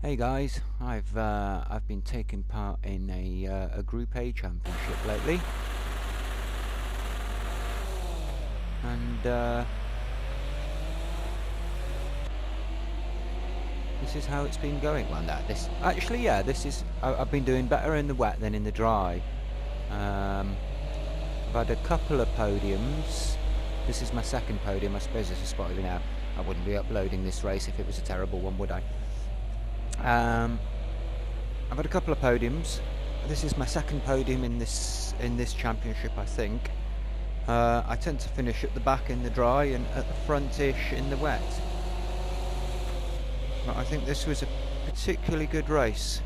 Hey guys, I've been taking part in a Group A championship lately, and this is how it's been going. Well, no, this actually, yeah, this is. I've been doing better in the wet than in the dry. I've had a couple of podiums. This is my second podium. I suppose it's a spoiler now. I wouldn't be uploading this race if it was a terrible one, would I? I've had a couple of podiums. This is my second podium in this championship, I think. I tend to finish at the back in the dry and at the front-ish in the wet. But I think this was a particularly good race.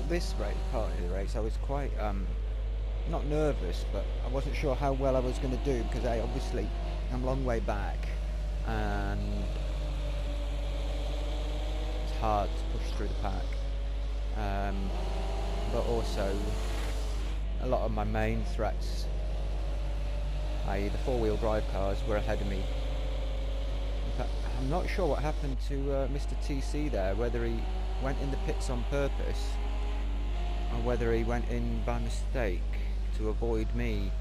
This part of the race, I was quite not nervous, but I wasn't sure how well I was going to do because I'm a long way back, and it's hard to push through the pack. But also, a lot of my main threats, i.e. the four-wheel drive cars, were ahead of me. In fact, I'm not sure what happened to Mr. TC there, whether he went in the pits on purpose or whether he went in by mistake to avoid me.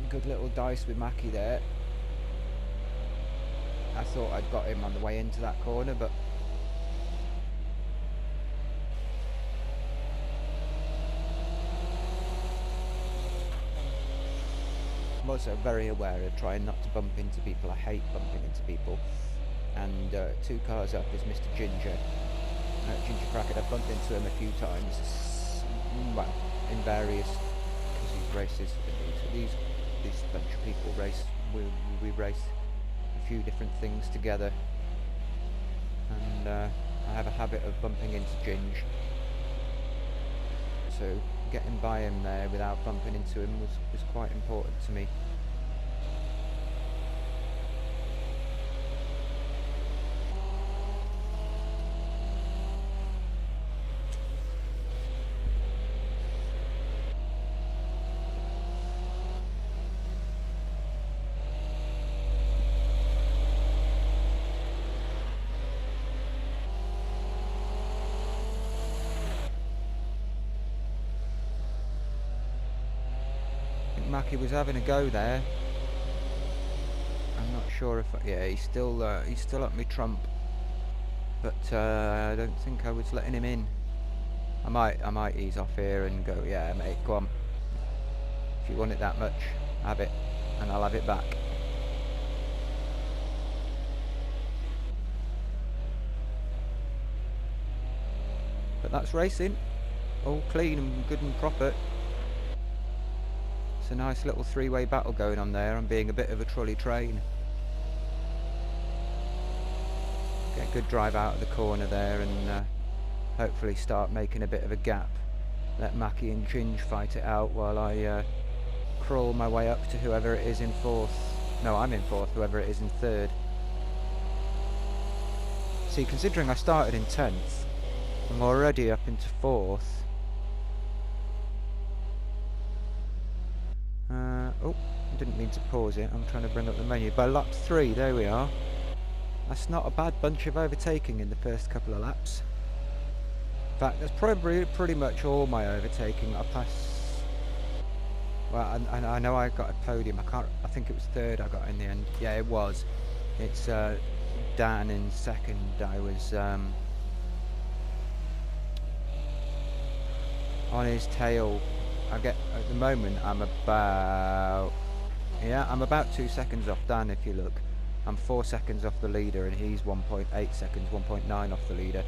Good little dice with Mackie there. I thought I'd got him on the way into that corner, but I'm also very aware of trying not to bump into people. I hate bumping into people. And 2 cars up is Mr. Ginger. Ginger Crackett. I've bumped into him a few times. Well, in various, because these races, these bunch of people race. We race a few different things together, and I have a habit of bumping into Ginge. So getting by him there without bumping into him was quite important to me. Mackie was having a go there. I'm not sure if yeah, he's still up my trump, but I don't think I was letting him in. I might ease off here and go, yeah mate, go on, if you want it that much, have it, and I'll have it back. But that's racing, all clean and good and proper. It's a nice little 3-way battle going on there. I'm being a bit of a trolley train. Get a good drive out of the corner there, and hopefully start making a bit of a gap. Let Mackie and Ginge fight it out while I crawl my way up to whoever it is in 4th. No, I'm in 4th, whoever it is in 3rd. See, considering I started in 10th, I'm already up into 4th. Oh, I didn't mean to pause it. I'm trying to bring up the menu. By lap 3, there we are. That's not a bad bunch of overtaking in the first couple of laps. In fact, that's probably pretty much all my overtaking. I passed. Well, I know I got a podium. I think it was 3rd I got in the end. Yeah, it was. It's Dan in 2nd. I was on his tail. At the moment I'm about 2 seconds off Dan. If you look, I'm 4 seconds off the leader, and he's 1.8 seconds, 1.9 off the leader.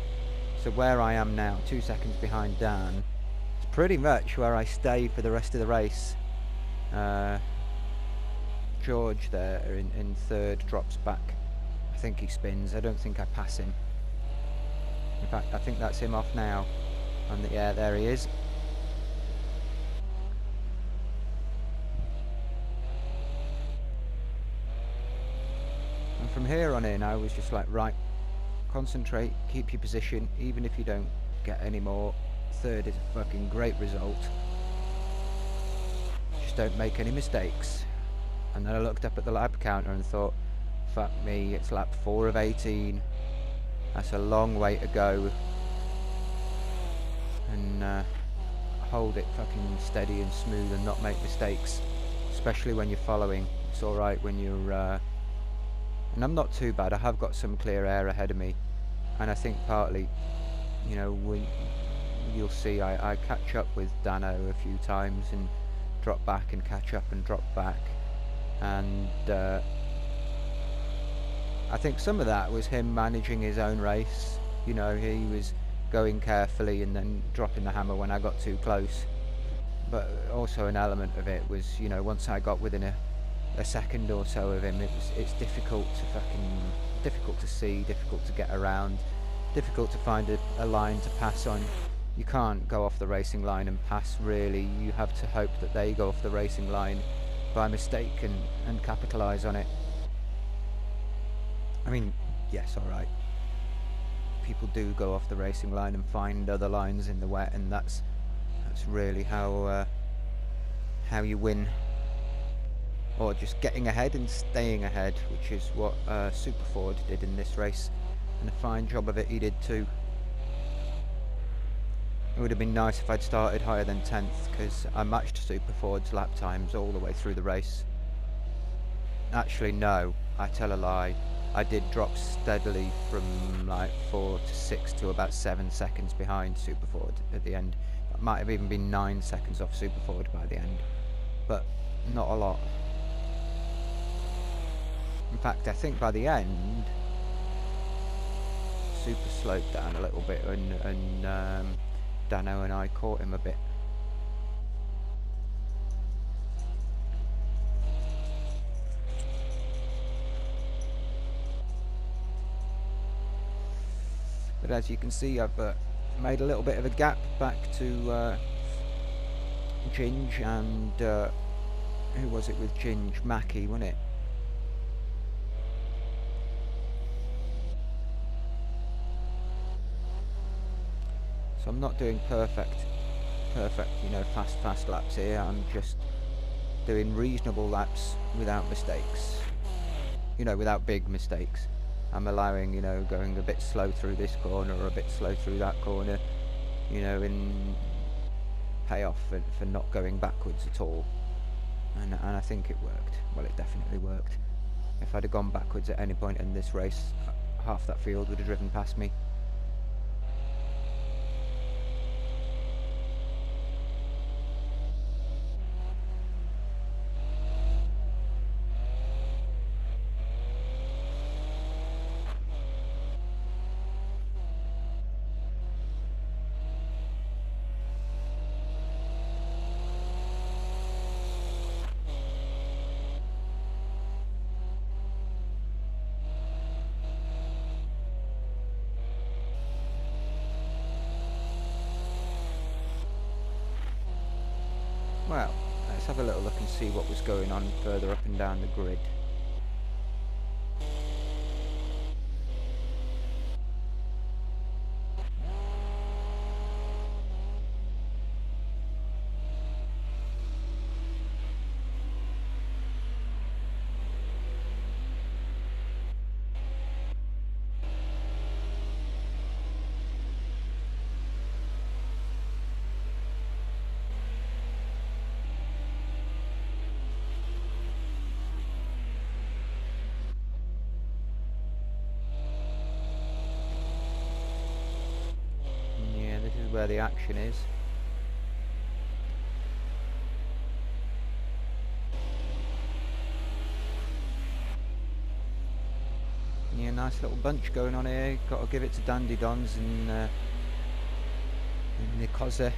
So where I am now, 2 seconds behind Dan, it's pretty much where I stay for the rest of the race. George there in third drops back. I think he spins. I don't think I pass him. In fact, I think that's him off now. And yeah, there he is. And from here on in, I was just like, right, concentrate, keep your position, even if you don't get any more. Third is a fucking great result. Just don't make any mistakes. And then I looked up at the lap counter and thought, fuck me, it's lap 4 of 18. That's a long way to go. And hold it fucking steady and smooth and not make mistakes, especially when you're following. It's alright when you're and I'm not too bad. I have got some clear air ahead of me, and I think partly, you know, you'll see I catch up with Dano a few times and drop back and catch up and drop back, and I think some of that was him managing his own race. You know, he was going carefully and then dropping the hammer when I got too close. But also an element of it was, you know, once I got within a second or so of him, it's difficult to see, difficult to get around, difficult to find a line to pass on. You can't go off the racing line and pass, really. You have to hope that they go off the racing line by mistake and capitalise on it. I mean, yes, alright, people do go off the racing line and find other lines in the wet, and that's really how you win. Or just getting ahead and staying ahead, which is what Super Ford did in this race, and a fine job of it he did too. It would have been nice if I'd started higher than 10th, because I matched Super Ford's lap times all the way through the race. Actually no, I tell a lie. I did drop steadily from like 4 to 6 to about 7 seconds behind Super Ford at the end. It might have even been 9 seconds off Super Ford by the end, but not a lot. In fact, I think by the end, Super slowed down a little bit, and Dano and I caught him a bit. But as you can see, I've made a little bit of a gap back to Ginge and who was it with Ginge? Mackie, wasn't it? So I'm not doing perfect, you know, fast laps here. I'm just doing reasonable laps without mistakes. You know, without big mistakes. I'm allowing, you know, going a bit slow through this corner or a bit slow through that corner, you know, in payoff for not going backwards at all. And I think it worked. Well, it definitely worked. If I'd have gone backwards at any point in this race, half that field would have driven past me. Well, let's have a little look and see what was going on further up and down the grid. Where the action is. Yeah, nice Nice little bunch going on here. Got to give it to Dandy Dons and Nicosia.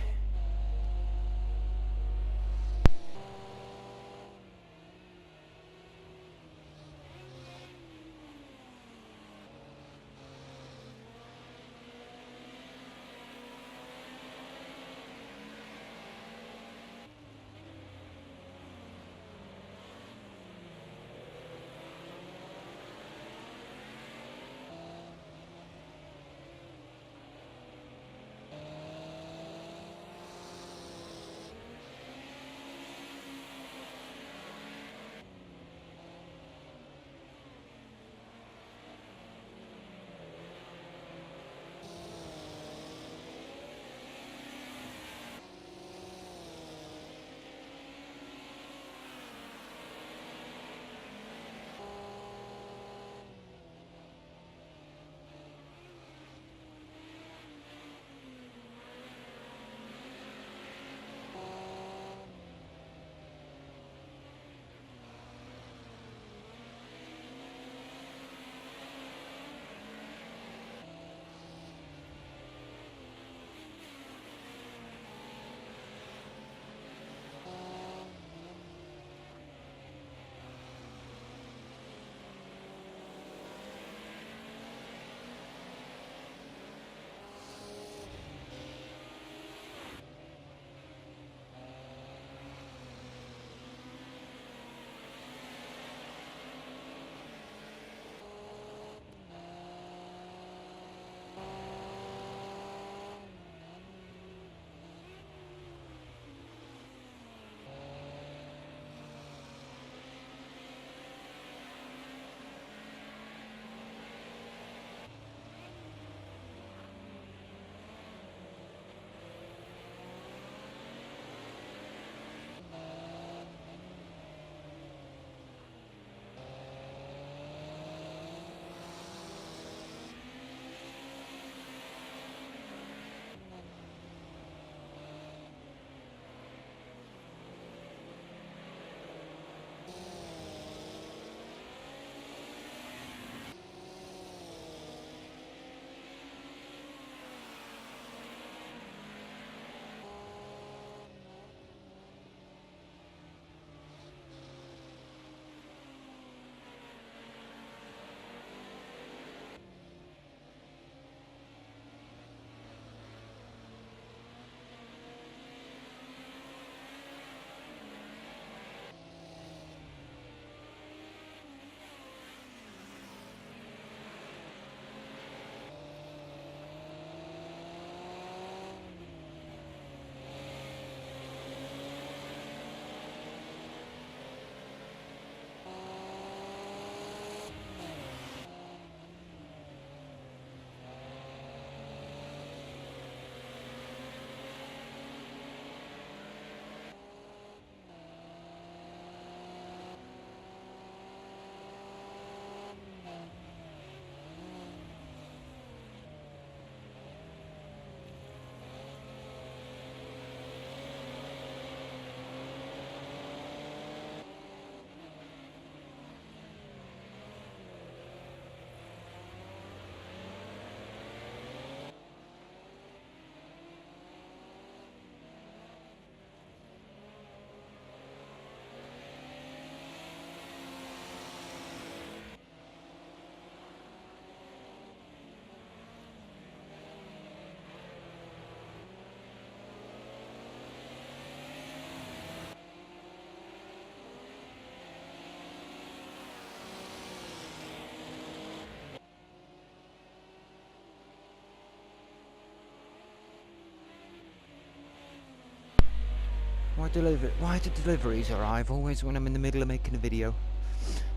Why do deliveries arrive always when I'm in the middle of making a video?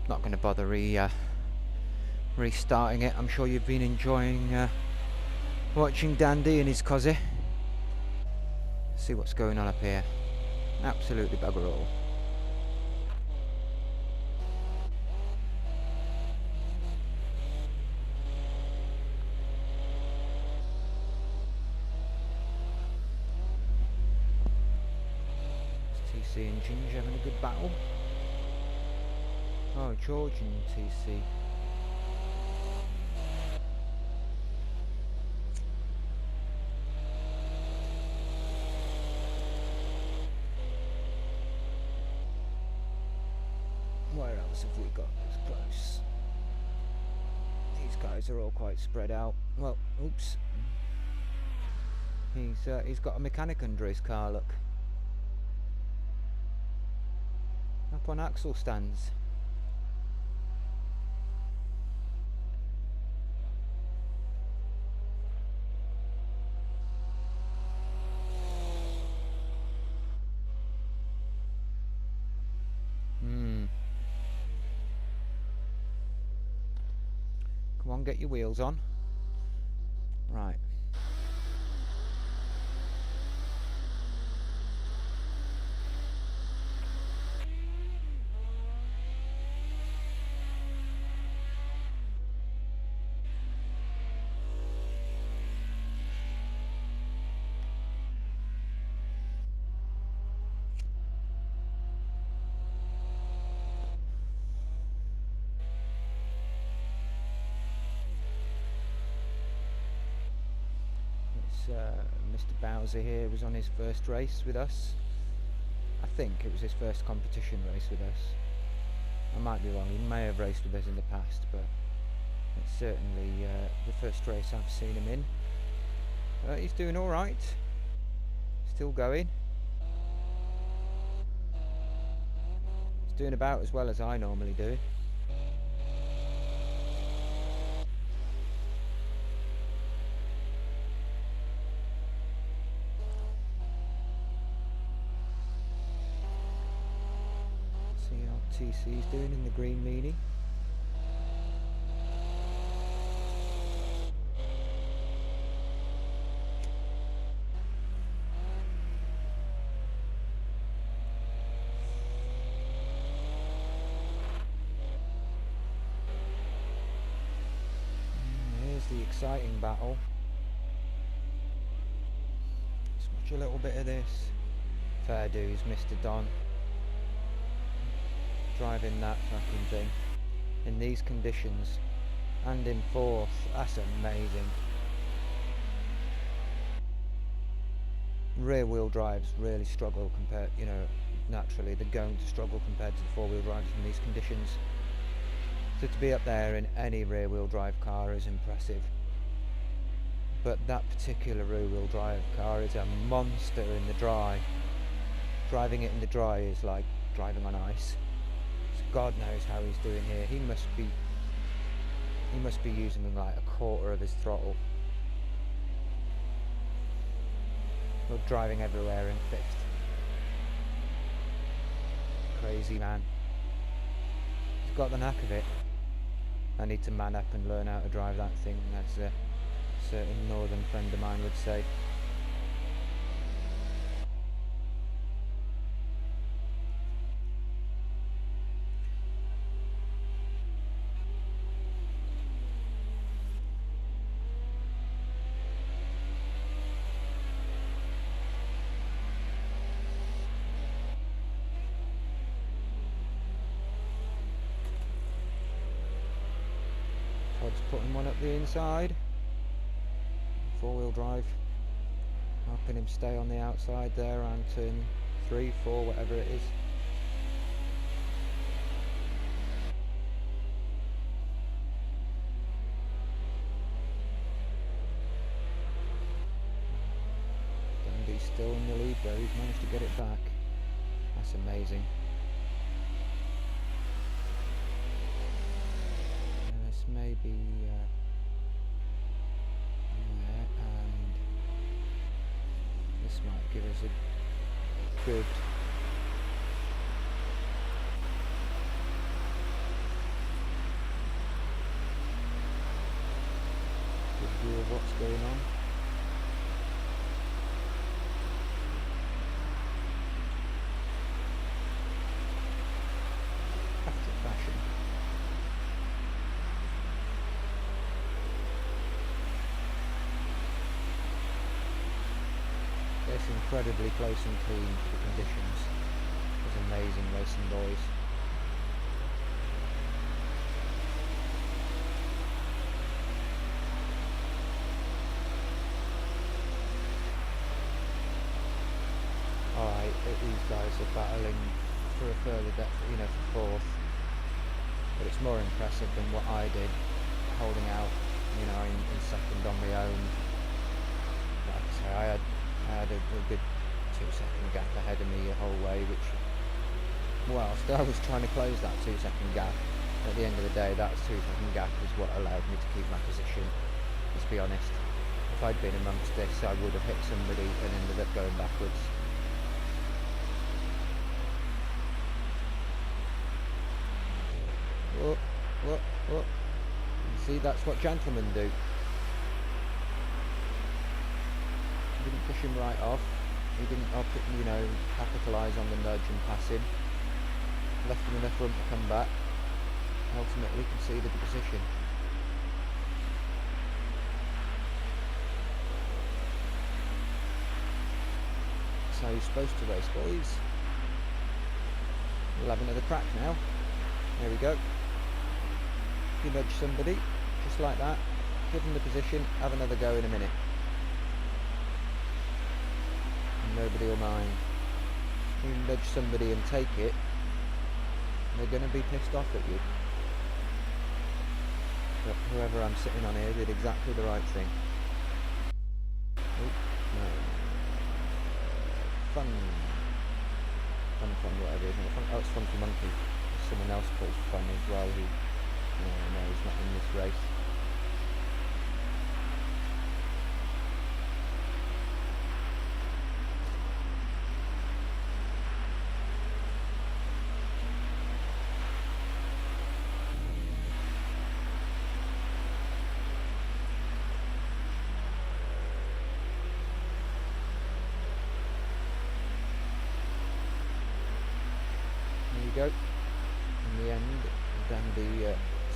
Not going to bother restarting it. I'm sure you've been enjoying watching Dandy and his cozzy. See what's going on up here. Absolutely bugger all. TC and Ginger having a good battle. Oh, George and TC. else have we got that's close? These guys are all quite spread out. Well, oops. He's got a mechanic under his car, look. Up on axle stands. Come on, get your wheels on. Right. Mr. Bowser here was on his first race with us. I think it was his first competition race with us. I might be wrong, he may have raced with us in the past, but it's certainly the first race I've seen him in. He's doing alright. Still going. He's doing about as well as I normally do. TC's doing in the green meanie. Here's the exciting battle. Let's watch a little bit of this. Fair dues, Mr. Don. Driving that fucking thing in these conditions and in fourth, that's amazing. Rear wheel drives really struggle compared, naturally they're going to struggle compared to the four wheel drives in these conditions. So to be up there in any rear wheel drive car is impressive. But that particular rear wheel drive car is a monster in the dry. Driving it in the dry is like driving on ice. God knows how he's doing here. He must be using like a quarter of his throttle. We're driving everywhere in fifth. Crazy man. He's got the knack of it. I need to man up and learn how to drive that thing, as a certain northern friend of mine would say. Todd's putting one up the inside. Four-wheel drive. Helping him stay on the outside there on turn 3, 4, whatever it is. Dandy's still in the lead there. He's managed to get it back. That's amazing. Maybe and this might give us a good view of what's going on. After fashion. It's incredibly close and clean for the conditions. It's amazing racing, boys. Alright, these guys are battling for a further depth, for fourth. but it's more impressive than what I did, holding out, you know, in second on my own. Like I say, I had a good 2-second gap ahead of me the whole way, which, whilst I was trying to close that 2-second gap, at the end of the day, that 2-second gap is what allowed me to keep my position. Let's be honest. If I'd been amongst this, I would have hit somebody and ended up going backwards. Whoa. See, that's what gentlemen do. Didn't push him right off. He didn't, you know, capitalise on the nudge and pass him. Left him enough room to come back. Ultimately conceded the position. That's how you're supposed to race, boys. We'll have another crack now. There we go. You nudge somebody, just like that, give them the position, have another go in a minute. And nobody will mind. You nudge somebody and take it, they're going to be pissed off at you. But whoever I'm sitting on here did exactly the right thing. Oop, no. Fun, whatever it is. Oh, it's Funky Monkey. There's someone else called Fun as well who, no, he's not in this race. Go. In the end, Dandy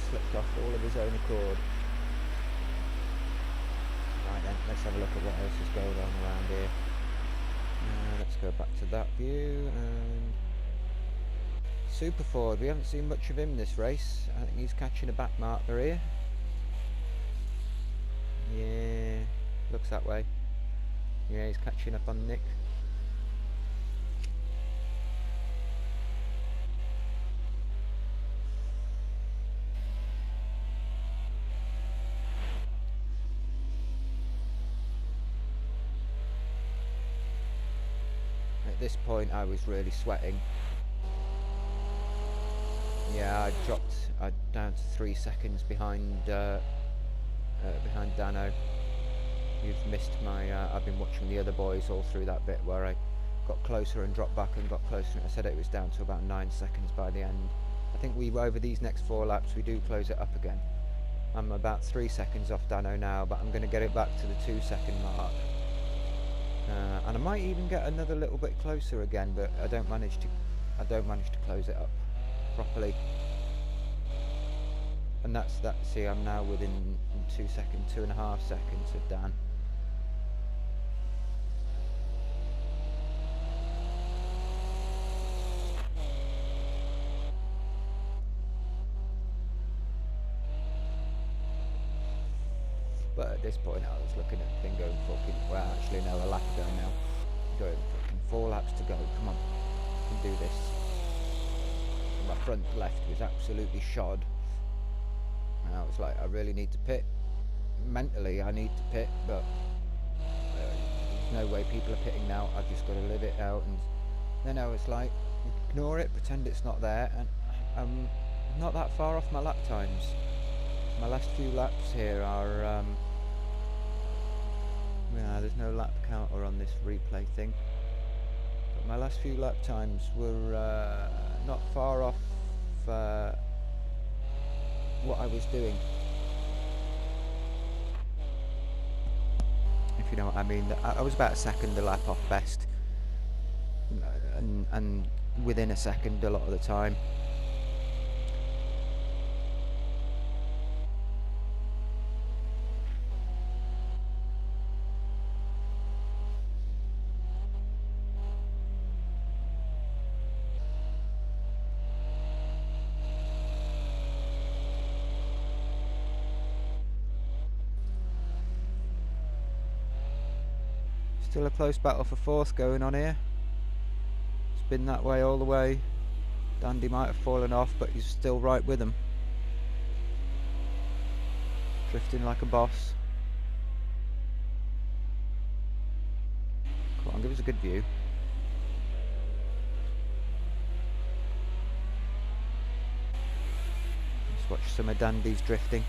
slipped off all of his own accord. Right then, let's have a look at what else is going on around here. Let's go back to that view. And Super Ford, we haven't seen much of him this race. I think he's catching a back marker here. Yeah, looks that way. Yeah, he's catching up on Nick. At this point I was really sweating. Yeah, I dropped down to 3 seconds behind Dano. You've missed my I've been watching the other boys all through that bit where I got closer and dropped back and got closer, and I said it was down to about 9 seconds by the end. I think over these next 4 laps we do close it up again. I'm about 3 seconds off Dano now, but I'm going to get it back to the 2-second mark. And I might even get another little bit closer again, but I don't manage to close it up properly. And that's that. See, I'm now within 2 seconds, 2.5 seconds of Dan. But at this point I was looking at the thing going fucking, well actually no, a lap ago now, going fucking 4 laps to go, come on, I can do this. And my front left was absolutely shod, and I was like, I really need to pit. Mentally I need to pit, but there's no way people are pitting now, I've just got to live it out. And then I was like, ignore it, pretend it's not there, and I'm not that far off my lap times. My last few laps here are yeah, there's no lap counter on this replay thing, but my last few lap times were not far off what I was doing, if you know what I mean. I was about a second a lap off best, and within a second a lot of the time. Still a close battle for 4th going on here. It's been that way all the way. Dandy might have fallen off, but he's still right with them. Drifting like a boss. Come on, give us a good view. Let's watch some of Dandy's drifting.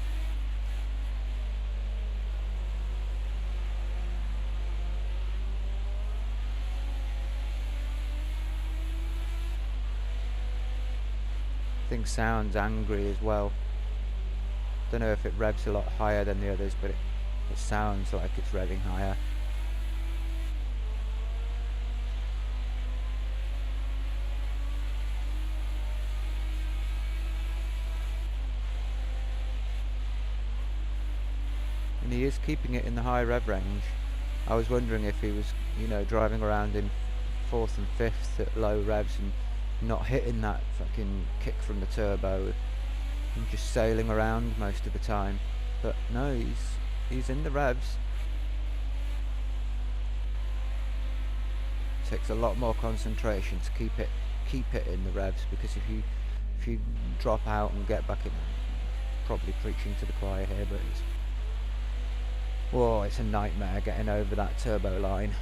Thing sounds angry as well. Don't know if it revs a lot higher than the others, but it sounds like it's revving higher. And he is keeping it in the high rev range. I was wondering if he was, you know, driving around in 4th and 5th at low revs and not hitting that fucking kick from the turbo and just sailing around most of the time. But no, he's in the revs. Takes a lot more concentration to keep it in the revs, because if you drop out and get back in, probably preaching to the choir here, but it's a nightmare getting over that turbo line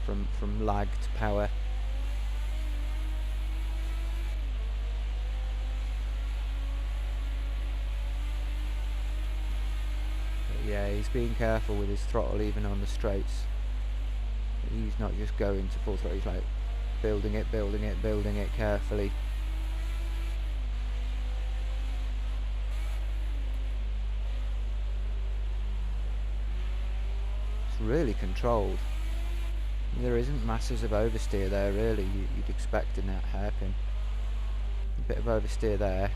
from lag to power. Yeah, he's being careful with his throttle even on the straights. He's not just going to full throttle, he's like building it carefully. It's really controlled. There isn't masses of oversteer there really. You'd expect in that hairpin. A bit of oversteer there.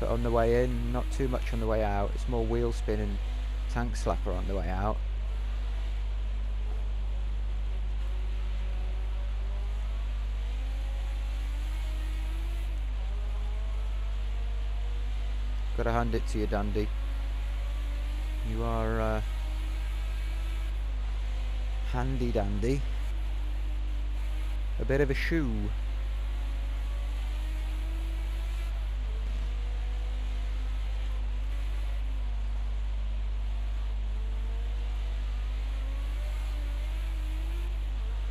But on the way in, not too much on the way out. It's more wheel spin and tank slapper on the way out. Gotta hand it to you, Dandy. You are handy dandy. A bit of a shoe.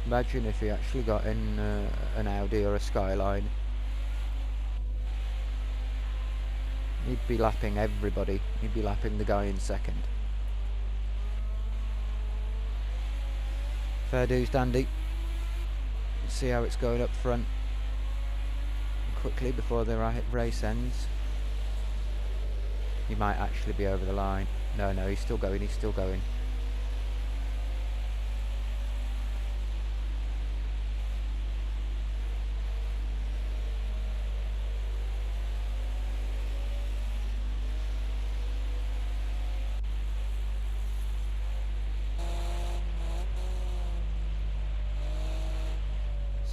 Imagine if he actually got in an Audi or a Skyline. He'd be lapping everybody. He'd be lapping the guy in second. Fair dues, Dandy. Let's see how it's going up front quickly before the race ends. He might actually be over the line. No, he's still going, he's still going.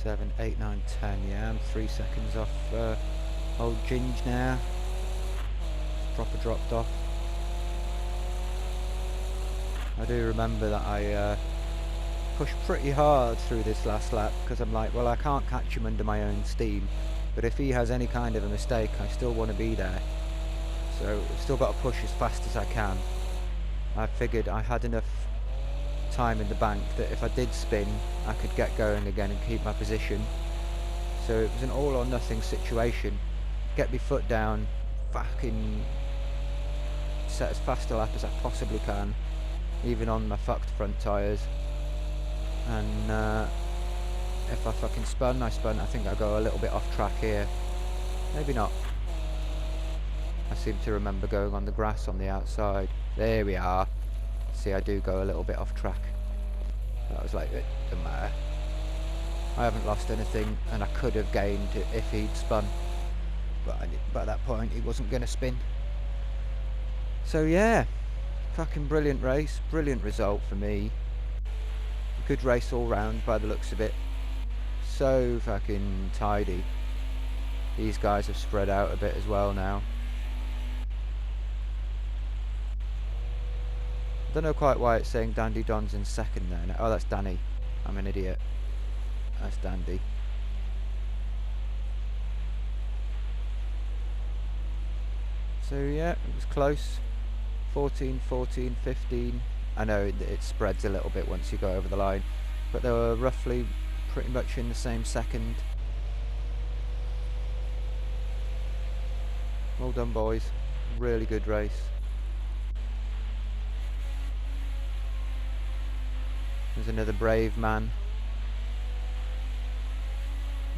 Seven, 8, 9, 10. Yeah, I'm 3 seconds off old Ginge now. Proper dropped off. I do remember that I pushed pretty hard through this last lap, because I'm like, well, I can't catch him under my own steam, but if he has any kind of a mistake, I still want to be there. So I've still got to push as fast as I can. I figured I had enough time in the bank that if I did spin, I could get going again and keep my position. So it was an all or nothing situation. Get my foot down, fucking set as fast a lap as I possibly can, even on my fucked front tyres. And if I fucking spun, I spun. I think I go a little bit off track here. Maybe not. I seem to remember going on the grass on the outside. There we are. See, I do go a little bit off track. I was like, it doesn't matter. I haven't lost anything, and I could have gained if he'd spun. But at that point, he wasn't going to spin. So yeah, fucking brilliant race, brilliant result for me. Good race all round by the looks of it. So fucking tidy. These guys have spread out a bit as well now. I don't know quite why it's saying Dandy Don's in second there. Oh, that's Danny. I'm an idiot. That's Dandy. So yeah, it was close. 14, 14, 15. I know it spreads a little bit once you go over the line, but they were roughly pretty much in the same second. Well done, boys. Really good race. There's another brave man.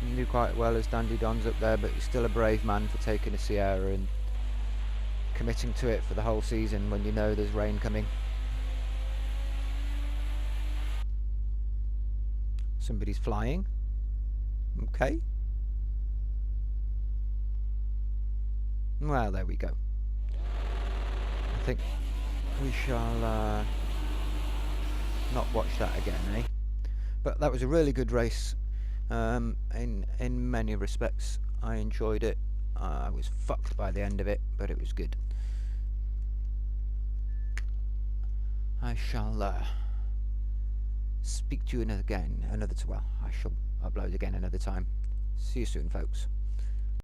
He knew quite well as Dandy Don's up there, but he's still a brave man for taking a Sierra and committing to it for the whole season when you know there's rain coming. Somebody's flying. Okay. Well, there we go. I think we shall not watch that again, eh? But that was a really good race. In many respects, I enjoyed it. I was fucked by the end of it, but it was good. I shall speak to you again I shall upload again another time. See you soon, folks.